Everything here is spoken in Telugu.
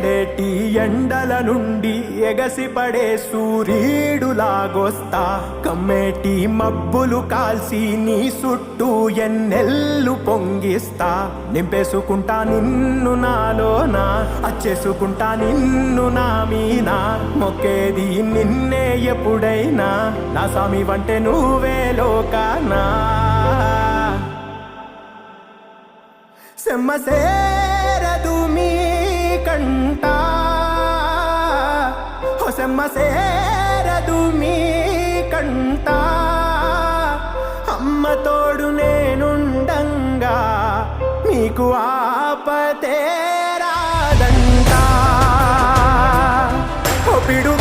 మండేటి ఎండల నుండి ఎగసిపడే సూర్యుడులాగొస్తా కమ్మేటి మబ్బులు కాల్సి నీ చుట్టూ ఎన్నెల్లు పొంగిస్తా నింపేసుకుంటా నిన్ను నాలోనా అచ్చేసుకుంటా నిన్ను నా మీనా మొక్కేది నిన్నే ఎప్పుడైనా నా స్వామి వంటే నువ్వే లోకానా సెమ్మసేరదు మీ కంట సెమ్మసేరదు మీ కంట అమ్మ తోడు నేనుండంగా మీకు ఆపతే రాదంట పిడు